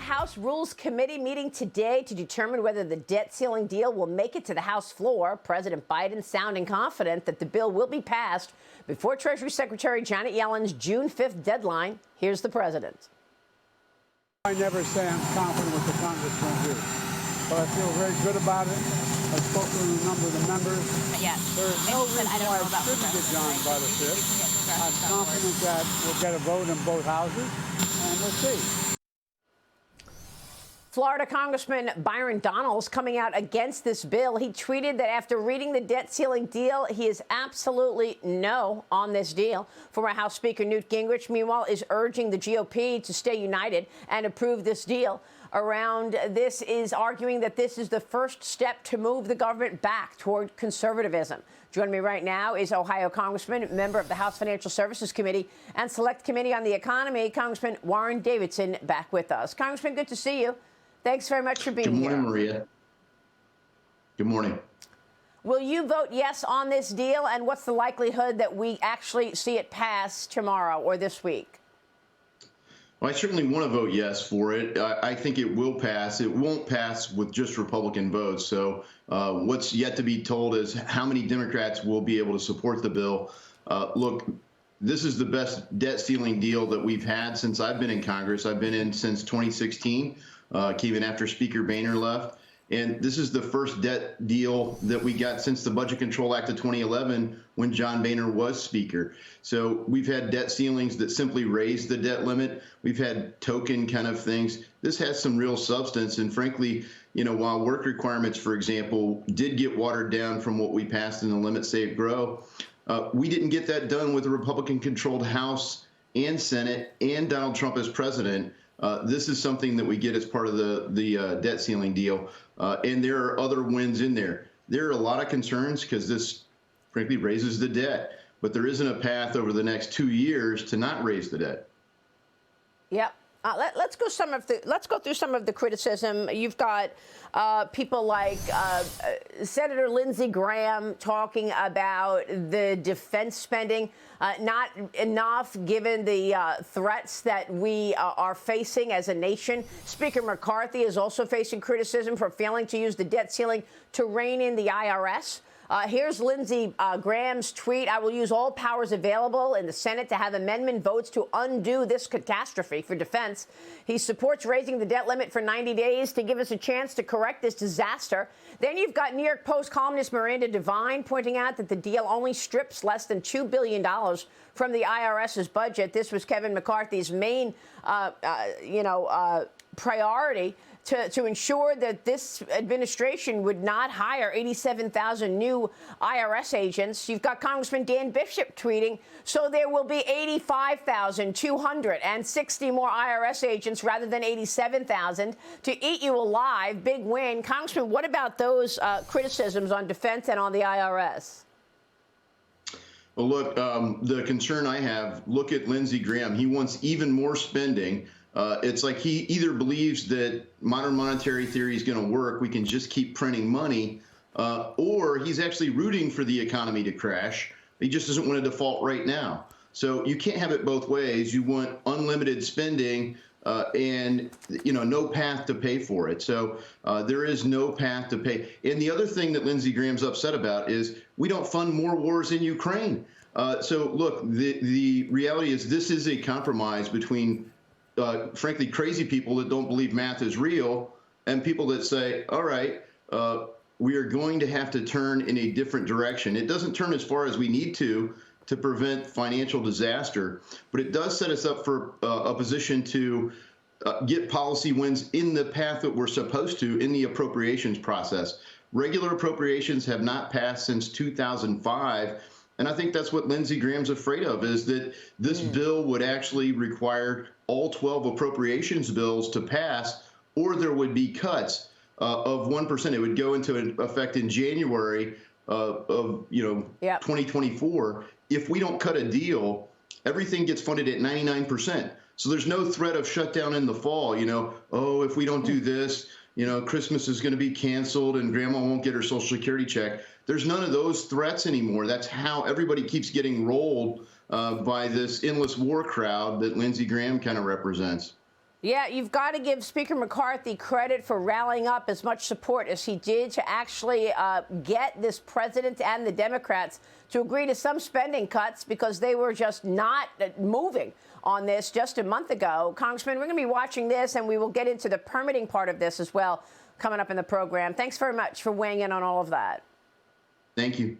House Rules Committee meeting today to determine whether the debt ceiling deal will make it to the House floor. President Biden sounding confident that the bill will be passed before Treasury Secretary Janet Yellen's June 5th deadline. Here's the president. I never say I'm confident what the Congress will do, but I feel very good about it. I've spoken to a number of the members. Yes. There is no reason why it shouldn't get done by the 5th. I'm confident that we'll get a vote in both houses, and we'll see. Florida Congressman Byron Donalds coming out against this bill. He tweeted that after reading the debt ceiling deal, he is absolutely no on this deal. Former House Speaker Newt Gingrich, meanwhile, is urging the GOP to stay united and approve this deal. Around this is arguing that this is the first step to move the government back toward conservatism. Joining me right now is Ohio Congressman, member of the House Financial Services Committee and Select Committee on the Economy, Congressman Warren Davidson, back with us. Congressman, good to see you. Thanks very much for being here. Good morning, Maria. Good morning. Will you vote yes on this deal? And what's the likelihood that we actually see it pass tomorrow or this week? Well, I certainly want to vote yes for it. I think it will pass. It won't pass with just Republican votes. So what's yet to be told is how many Democrats will be able to support the bill. Look, this is the best debt ceiling deal that we've had since I've been in Congress. I've been in since 2016. Came in after Speaker Boehner left. And this is the first debt deal that we got since the Budget Control Act of 2011 when John Boehner was Speaker. So we've had debt ceilings that simply raise the debt limit. We've had token kind of things. This has some real substance. And frankly, you know, while work requirements, for example, did get watered down from what we passed in the Limit, Save, Grow, we didn't get that done with a Republican-controlled House and Senate and Donald Trump as president. This is something that we get as part of the debt ceiling deal. And there are other wins in there. There are a lot of concerns because this, frankly, raises the debt. But there isn't a path over the next 2 years to not raise the debt. Yep. Let's go through some of the criticism. You've got people like Senator Lindsey Graham talking about the defense spending not enough given the threats that we are facing as a nation. Speaker McCarthy is also facing criticism for failing to use the debt ceiling to rein in the IRS. Here's Lindsey Graham's tweet. I will use all powers available in the Senate to have amendment votes to undo this catastrophe for defense. He supports raising the debt limit for 90 days to give us a chance to correct this disaster. Then you've got New York Post columnist Miranda Devine pointing out that the deal only strips less than $2 billion from the IRS's budget. This was Kevin McCarthy's main, priority to ensure that this administration would not hire 87,000 new IRS agents. You've got Congressman Dan Bishop tweeting, so there will be 85,260 more IRS agents rather than 87,000 to eat you alive. Big win. Congressman, what about those criticisms on defense and on the IRS? Well, look, the concern I have, look at Lindsey Graham. He wants even more spending. It's like he either believes that modern monetary theory is going to work, we can just keep printing money, or he's actually rooting for the economy to crash. He just doesn't want to default right now. So you can't have it both ways. You want unlimited spending and, no path to pay for it. So there is no path to pay. And the other thing that Lindsey Graham's upset about is we don't fund more wars in Ukraine. So, look, the reality is this is a compromise between frankly, crazy people that don't believe math is real and people that say, all right, we are going to have to turn in a different direction. It doesn't turn as far as we need to prevent financial disaster, but it does set us up for a position to get policy wins in the path that we're supposed to in the appropriations process. Regular appropriations have not passed since 2005. And I think that's what Lindsey Graham's afraid of, is that this bill would actually require all 12 appropriations bills to pass, or there would be cuts of 1%. It would go into effect in January of 2024. If we don't cut a deal, everything gets funded at 99%. So there's no threat of shutdown in the fall. Oh, if we don't do this, Christmas is going to be canceled and grandma won't get her Social Security check. There's none of those threats anymore. That's how everybody keeps getting rolled by this endless war crowd that Lindsey Graham kind of represents. Yeah, you've got to give Speaker McCarthy credit for rallying up as much support as he did to actually get this president and the Democrats to agree to some spending cuts because they were just not moving on this just a month ago. Congressman, we're going to be watching this, and we will get into the permitting part of this as well coming up in the program. Thanks very much for weighing in on all of that. Thank you.